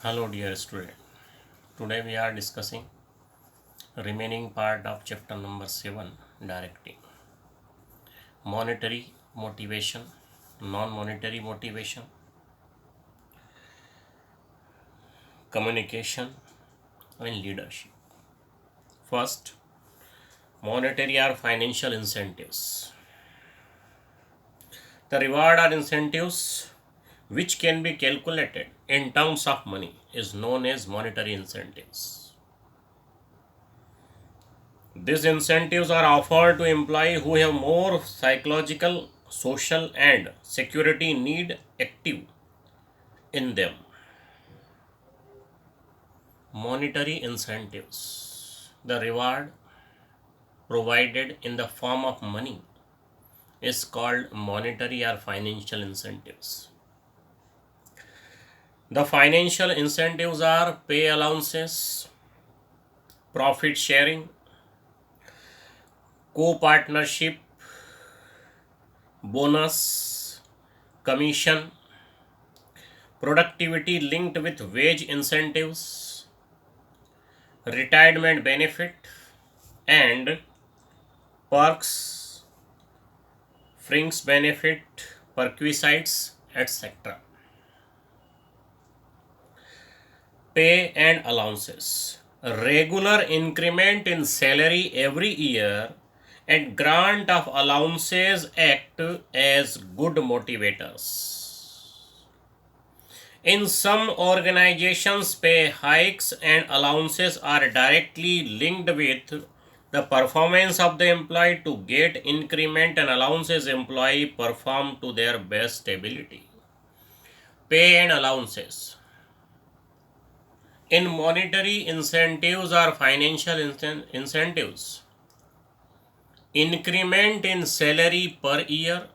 Hello dear student. Today we are discussing remaining part of chapter number 7, directing. Monetary motivation, non-monetary motivation, communication and leadership. First, monetary or financial incentives. The reward or incentives which can be calculated in terms of money is known as monetary incentives. These incentives are offered to employees who have more psychological, social, and security need active in them. Monetary incentives. The reward provided in the form of money is called monetary or financial incentives. The financial incentives are pay allowances, profit sharing, co-partnership, bonus, commission, productivity linked with wage incentives, retirement benefit, and perks, fringe benefit, perquisites, etc. Pay and allowances. Regular increment in salary every year and grant of allowances act as good motivators. In some organizations, pay hikes and allowances are directly linked with the performance of the employee. To get increment and allowances, employee perform to their best ability. Pay and allowances. In monetary incentives or financial incentives, increment in salary per year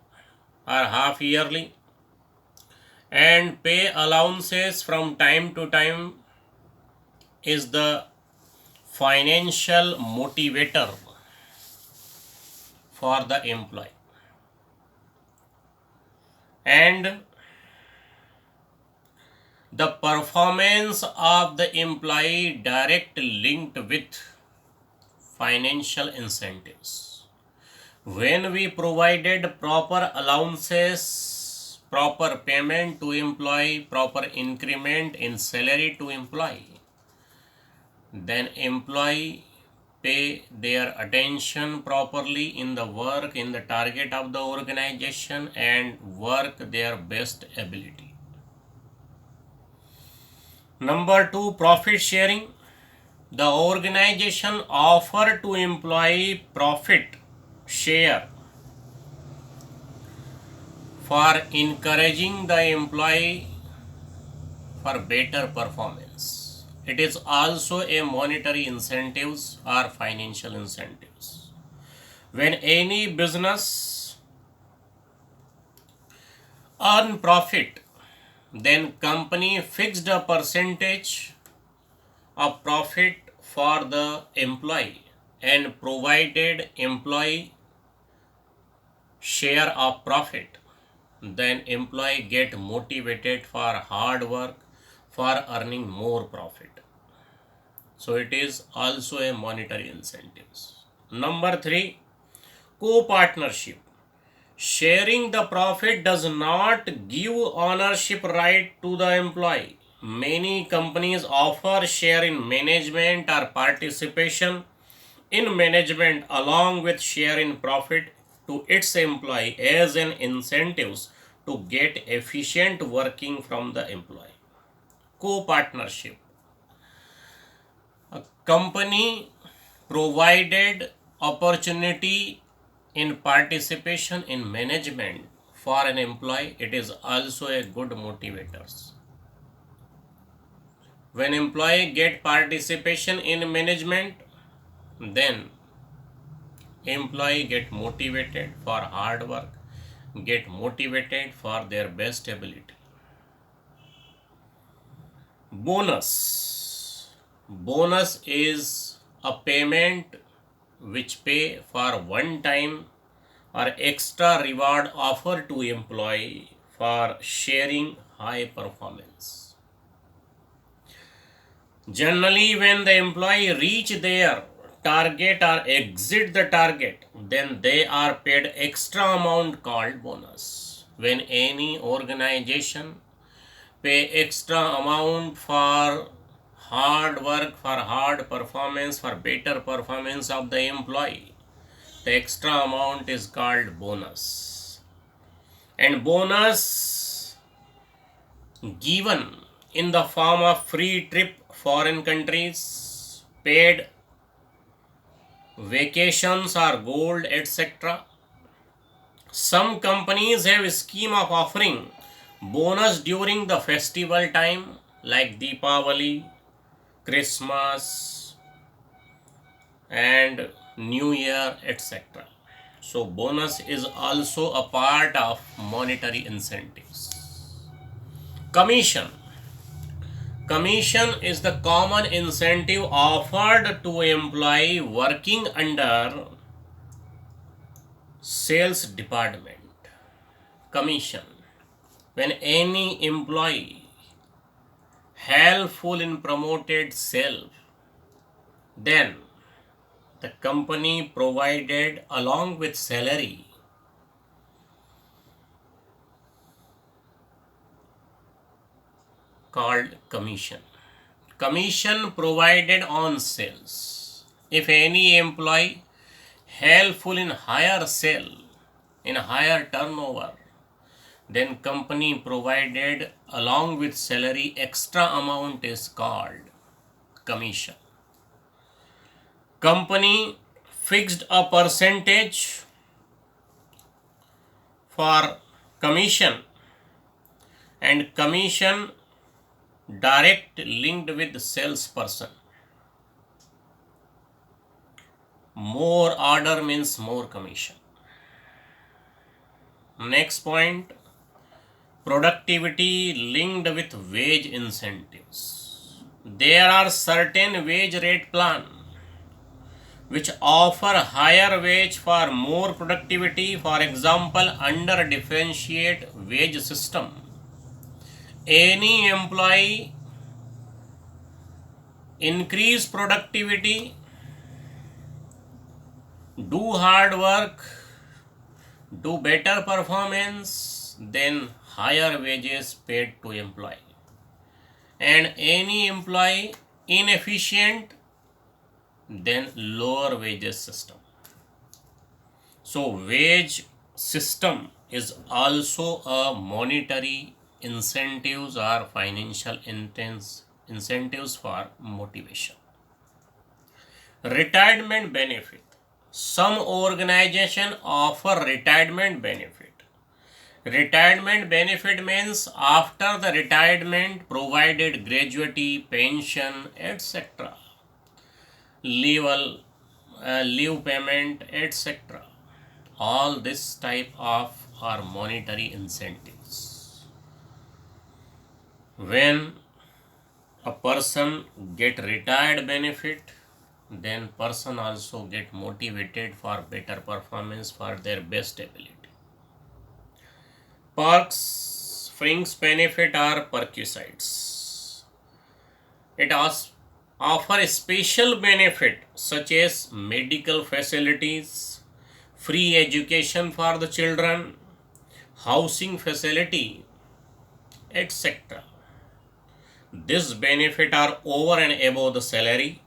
or half yearly, and pay allowances from time to time is the financial motivator for the employee. And the performance of the employee direct linked with financial incentives. When we provided proper allowances, proper payment to employee, proper increment in salary to employee, then employee pay their attention properly in the work, in the target of the organization, and work their best ability. Number 2, profit sharing. The organization offer to employee profit share for encouraging the employee for better performance. It is also a monetary incentives or financial incentives. When any business earn profit, then company fixed a percentage of profit for the employee and provided employee share of profit. Then employee get motivated for hard work for earning more profit. So it is also a monetary incentives. Number 3, co-partnership. Sharing the profit does not give ownership right to the employee. Many companies offer share in management or participation in management along with share in profit to its employee as an incentives to get efficient working from the employee. Co-partnership. A company provided opportunity in participation in management for an employee, it is also a good motivator. When employee get participation in management, then employee get motivated for hard work, get motivated for their best ability. Bonus is a payment which pay for one time or extra reward offered to employee for sharing high performance. Generally, when the employee reach their target or exit the target, then they are paid extra amount called bonus. When any organization pay extra amount for hard work, for hard performance, for better performance of the employee, the extra amount is called bonus. And bonus given in the form of free trip foreign countries, paid vacations or gold, etc. Some companies have a scheme of offering bonus during the festival time like Deepavali, Christmas and New Year, etc. So bonus is also a part of monetary incentives. Commission. Commission is the common incentive offered to employee working under sales department. Commission. When any employee helpful in promoted self, then the company provided along with salary called commission. Commission provided on sales. If any employee helpful in higher sale, in higher turnover, then company provided along with salary extra amount is called commission. Company fixed a percentage for commission, and commission direct linked with salesperson. More order means more commission. Next point, productivity linked with wage incentives. There are certain wage rate plan which offer higher wage for more productivity. For example, under differentiate wage system, any employee increase productivity, do hard work, do better performance, then higher wages paid to employee. And any employee inefficient, then lower wages system. So wage system is also a monetary incentives or financial incentives for motivation. Retirement benefit. Some organization offer retirement benefit. Retirement benefit means after the retirement provided gratuity, pension, etc. Leave payment, etc. All this type of are monetary incentives. When a person get retired benefit, then person also get motivated for better performance for their best ability. Perks, fringe benefit are perquisites. It offer special benefit such as medical facilities, free education for the children, housing facility, etc. This benefit are over and above the salary.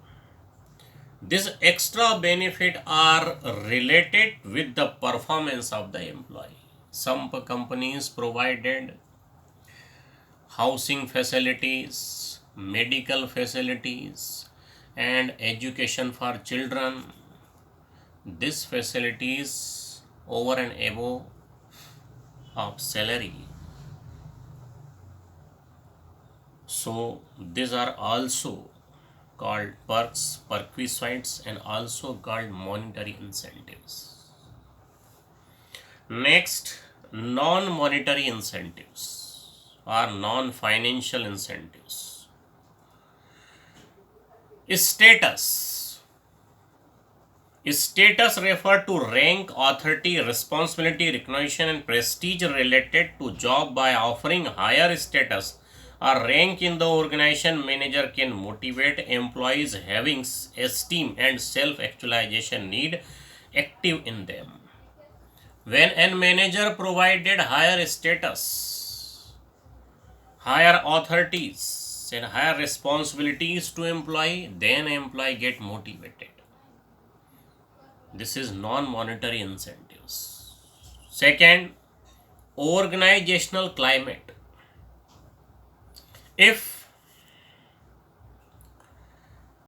This extra benefit are related with the performance of the employee. Some companies provided housing facilities, medical facilities, and education for children. These facilities over and above of salary. So these are also called perks, perquisites, and also called monetary incentives. Next, non-monetary incentives or non-financial incentives. Status. Status refer to rank, authority, responsibility, recognition, and prestige related to job by offering higher status A rank in the organization manager can motivate employees having esteem and self actualization need active in them. When a manager provided higher status, higher authorities, and higher responsibilities to employee, then employee get motivated. This is non-monetary incentives. Second, organizational climate. If